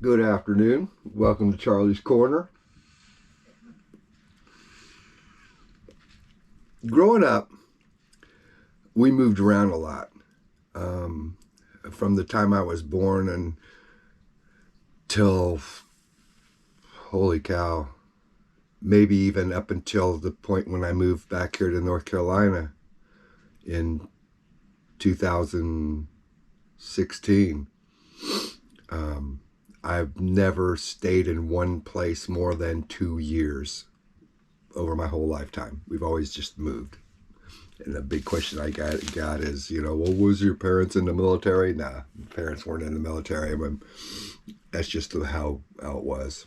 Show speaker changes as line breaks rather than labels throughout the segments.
Good afternoon. Welcome to Charlie's Corner. Growing up, we moved around a lot. From the time I was born until, holy cow, maybe even up until the point when I moved back here to North Carolina in 2016. I've never stayed in one place more than 2 years over my whole lifetime. We've always just moved. And the big question I got is, well, was your parents in the military? Nah, parents weren't in the military. That's just how it was.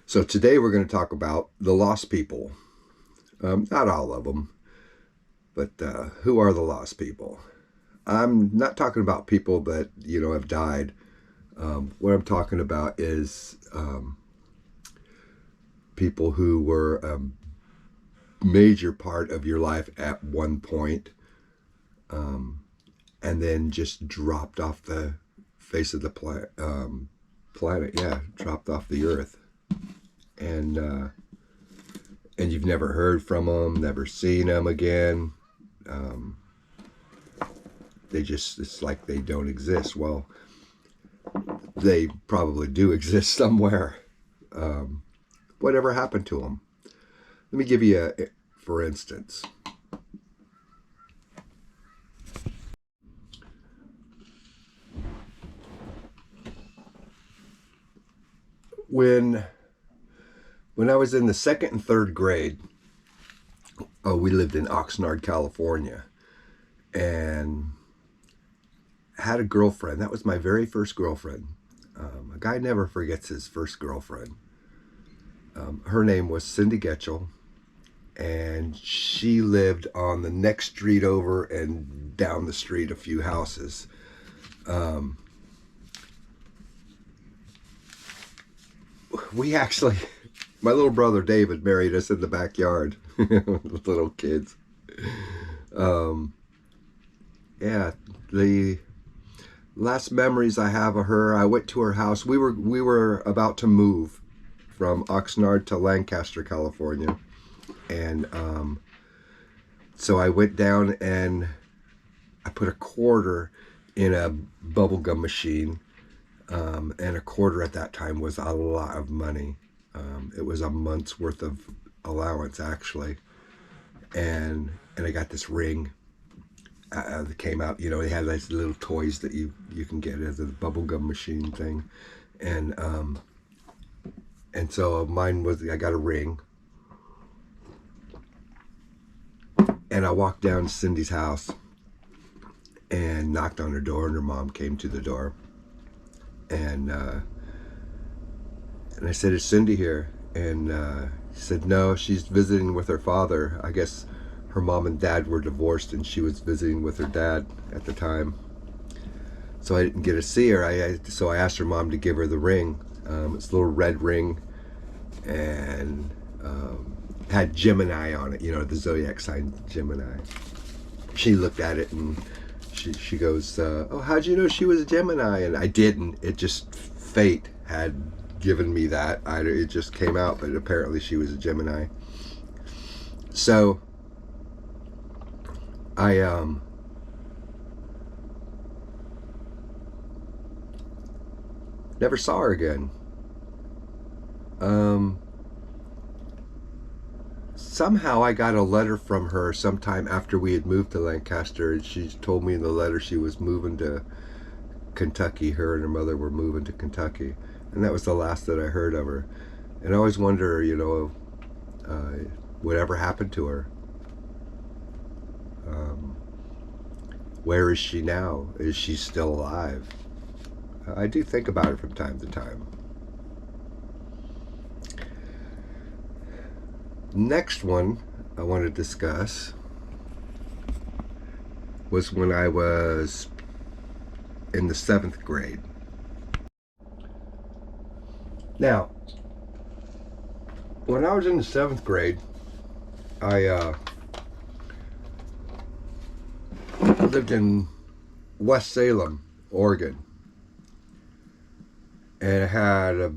So today we're going to talk about the lost people. Not all of them, but who are the lost people? I'm not talking about people that, have died. What I'm talking about is people who were a major part of your life at one point, and then just dropped off the face of the planet. Yeah, dropped off the earth. And you've never heard from them, never seen them again. It's like they don't exist. Well, they probably do exist somewhere. Whatever happened to them? Let me give you for instance. When I was in the second and third grade, we lived in Oxnard, California, and had a girlfriend. That was my very first girlfriend. A guy never forgets his first girlfriend. Her name was Cindy Getchell, and she lived on the next street over and down the street a few houses. We actually, my little brother David married us in the backyard with little kids. Yeah, the last memories I have of her, I went to her house. We were about to move from Oxnard to Lancaster, California. And so I went down and I put a quarter in a bubblegum machine. And a quarter at that time was a lot of money. It was a month's worth of allowance, actually. And I got this ring that came out. They had these little toys that you can get as a bubblegum machine thing. And so mine was, I got a ring. And I walked down to Cindy's house and knocked on her door, and her mom came to the door. And I said, "Is Cindy here?" And she said, "No, she's visiting with her father. I guess her mom and dad were divorced, and she was visiting with her dad at the time." So I didn't get to see her. So I asked her mom to give her the ring. It's a little red ring, and had Gemini on it. The zodiac sign Gemini. She looked at it and she goes, "Oh, how'd you know she was a Gemini?" And I didn't. It just, fate had given me that. It just came out, but apparently she was a Gemini. So I never saw her again. Somehow I got a letter from her sometime after we had moved to Lancaster, and she told me in the letter she was moving to Kentucky. Her and her mother were moving to Kentucky, and that was the last that I heard of her. And I always wonder, whatever happened to her. Where is she now? Is she still alive? I do think about her from time to time. Next one I want to discuss was when I was in the 7th grade. Now, when I was in the 7th grade, I lived in West Salem, Oregon. And I had a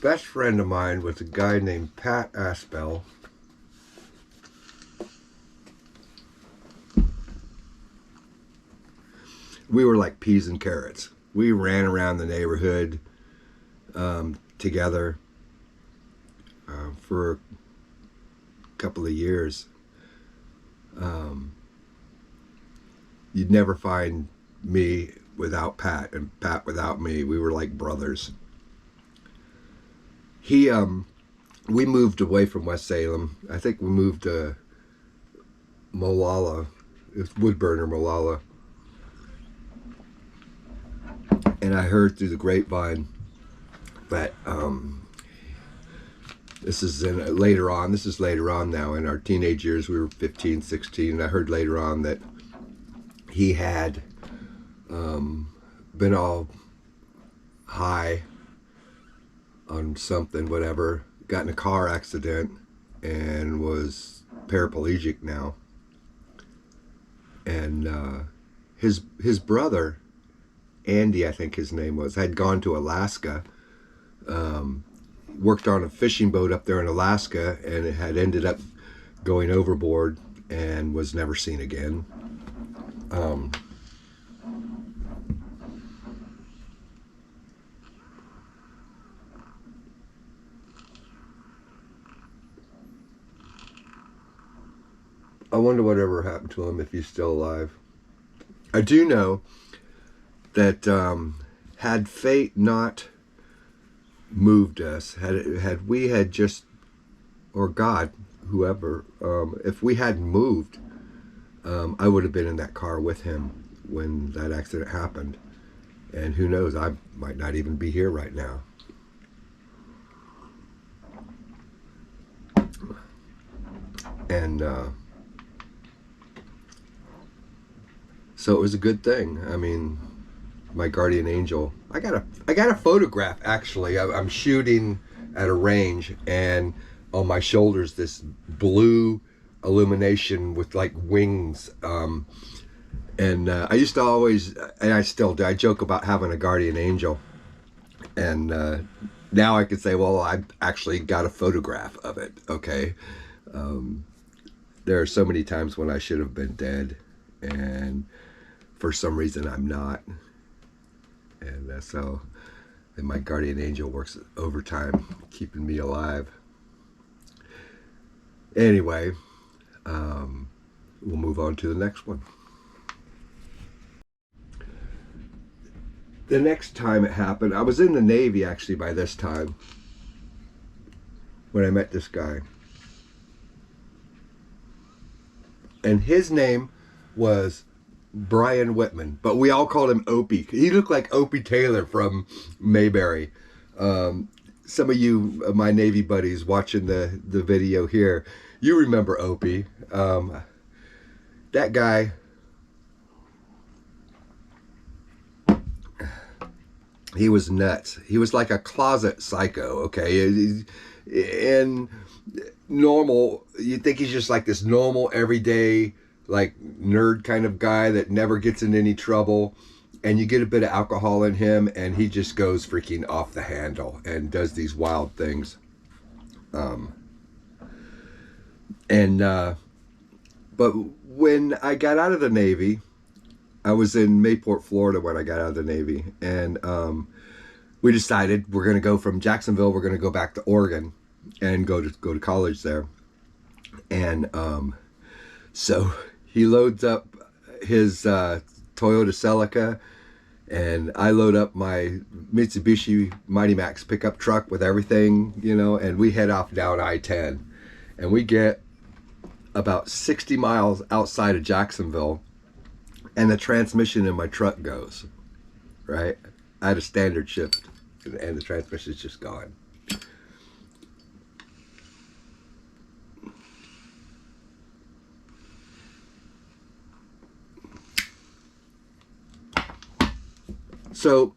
best friend of mine was a guy named Pat Aspel. We were like peas and carrots. We ran around the neighborhood together for a couple of years. You'd never find me without Pat, and Pat without me. We were like brothers. We moved away from West Salem. I think we moved to Molalla. It's Woodburn or Molalla. And I heard through the grapevine that this is later on. This is later on now. In our teenage years, we were 15, 16. And I heard later on that he had been all high on something, whatever, got in a car accident and was paraplegic now. And his brother, Andy, I think his name was, had gone to Alaska, worked on a fishing boat up there in Alaska, and it had ended up going overboard and was never seen again. I wonder whatever happened to him, if he's still alive. I do know that had fate not moved us, had we had just, or God, whoever, if we hadn't moved, I would have been in that car with him when that accident happened. And who knows, I might not even be here right now. And so it was a good thing. I mean, my guardian angel. I got a photograph actually. I'm shooting at a range, and on my shoulders this blue illumination with like wings. And I used to always, and I still do, I joke about having a guardian angel. And now I could say, well, I actually got a photograph of it. Okay. There are so many times when I should have been dead, and for some reason I'm not. And so and my guardian angel works overtime keeping me alive. Anyway, we'll move on to the next one. The next time it happened, I was in the Navy actually by this time when I met this guy. And his name was Brian Whitman, but we all called him Opie. He looked like Opie Taylor from Mayberry. Some of you, my Navy buddies watching the video here, you remember Opie. That guy, he was nuts. He was like a closet psycho, okay? And normal, you'd think he's just like this normal, everyday, like nerd kind of guy that never gets in any trouble. And you get a bit of alcohol in him, and he just goes freaking off the handle and does these wild things. But when I got out of the Navy, I was in Mayport, Florida when I got out of the Navy, and we decided we're going to go from Jacksonville. We're going to go back to Oregon and go to college there. And so he loads up his Toyota Celica, and I load up my Mitsubishi Mighty Max pickup truck with everything, and we head off down I-10, and we get about 60 miles outside of Jacksonville, and the transmission in my truck goes, right? I had a standard shift, and the transmission's just gone. So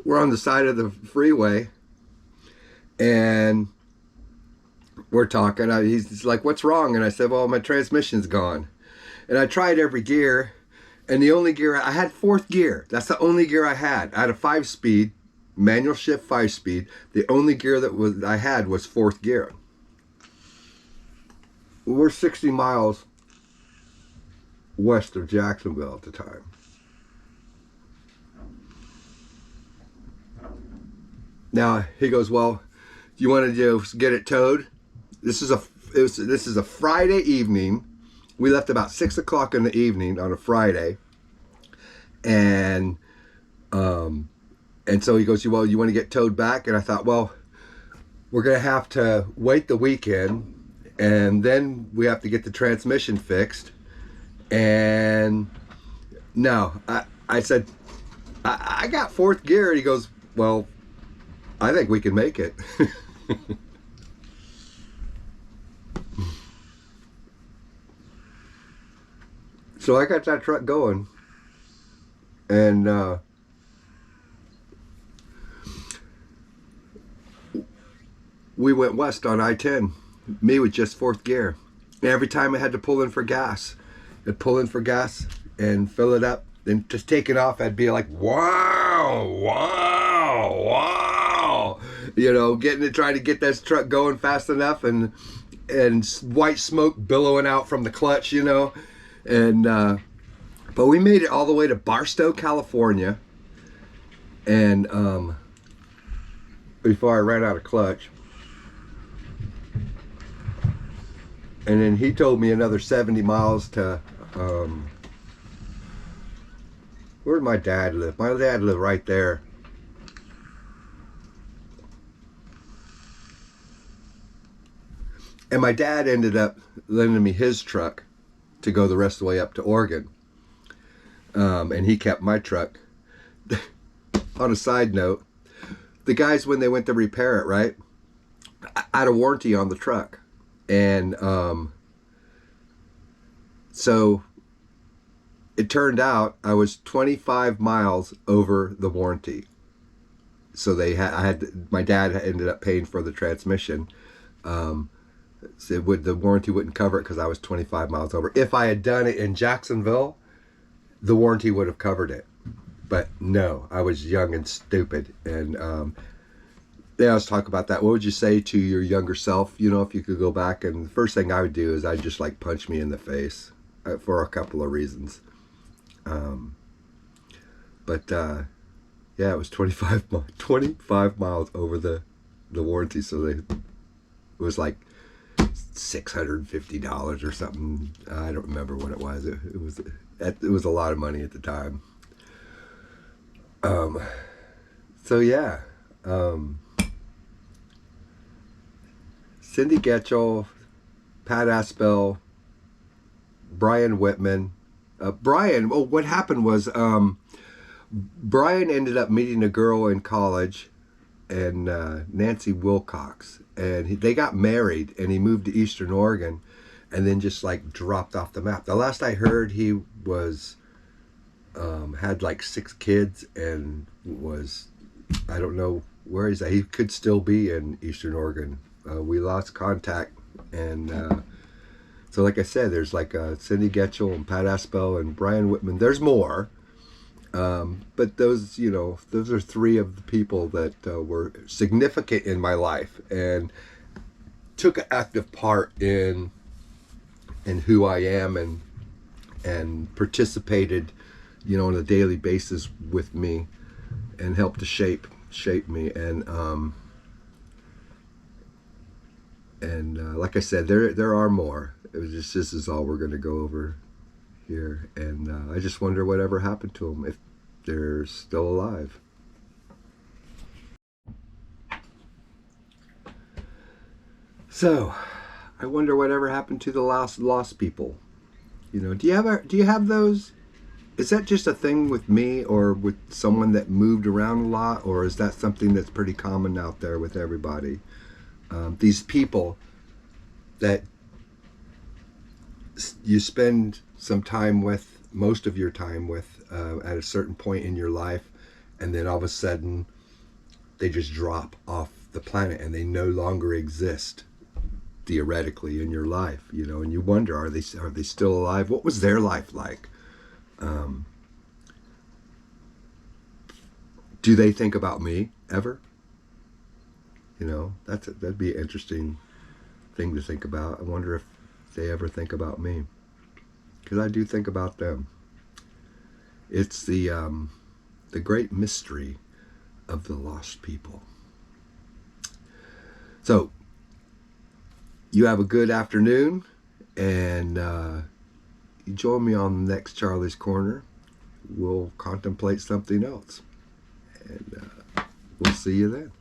we're on the side of the freeway, and we're talking. He's like, "What's wrong?" And I said, "Well, my transmission's gone." And I tried every gear, And the only gear I had, fourth gear. That's the only gear I had. I had a 5-speed, manual shift 5-speed. The only gear that I had was fourth gear. We're 60 miles west of Jacksonville at the time. Now he goes, well, you want to just get it towed? This is a Friday evening. We left about 6 o'clock in the evening on a Friday, and so he goes, well, you want to get towed back? And I thought, well, we're gonna have to wait the weekend, and then we have to get the transmission fixed. And no, I said, I got fourth gear. And he goes, well, I think we can make it. So I got that truck going, and we went west on I-10, me with just fourth gear. And every time I had to pull in for gas, I'd pull in for gas and fill it up, and just take it off. I'd be like, wow, wow, wow. You know, trying to get this truck going fast enough, and white smoke billowing out from the clutch, you know. And but we made it all the way to Barstow, California, and before I ran out of clutch. And then he told me another 70 miles to where did my dad live? My dad lived right there. And my dad ended up lending me his truck to go the rest of the way up to Oregon. And he kept my truck. On a side note, the guys, when they went to repair it, right, I had a warranty on the truck. And so it turned out I was 25 miles over the warranty. So my dad ended up paying for the transmission. So the warranty wouldn't cover it because I was 25 miles over. If I had done it in Jacksonville, the warranty would have covered it. But no, I was young and stupid. And let's talk about that. What would you say to your younger self, you know, if you could go back? And the first thing I would do is I'd just like punch me in the face for a couple of reasons. Yeah, it was 25 miles over the warranty. So it was like $650 or something. I don't remember what it was. It was a lot of money at the time. So yeah, Cindy Getchell, Pat Aspel, Brian Whitman. What happened was Brian ended up meeting a girl in college, and Nancy Wilcox, and they got married, and he moved to Eastern Oregon, and then just like dropped off the map. The last I heard, he was had like 6 kids, and was, I don't know where he's at. He could still be in Eastern Oregon. We lost contact, and so like I said, there's like Cindy Getchell and Pat Aspel and Brian Whitman. There's more. But those are 3 of the people that were significant in my life and took an active part in who I am, and participated, you know, on a daily basis with me, and helped to shape me. And like I said, there are more. It was just, this is all we're going to go over here, and I just wonder whatever happened to them, if they're still alive. So I wonder whatever happened to the lost people. You know, do you have those? Is that just a thing with me, or with someone that moved around a lot, or is that something that's pretty common out there with everybody? These people that you spend some time with, most of your time with, at a certain point in your life, and then all of a sudden they just drop off the planet and they no longer exist theoretically in your life, you know, and you wonder, are they still alive? What was their life like? Um, do they think about me ever? You know, that'd be an interesting thing to think about. I wonder if they ever think about me, because I do think about them. It's the great mystery of the lost people. So you have a good afternoon, and you join me on the next Charlie's Corner. We'll contemplate something else, and we'll see you then.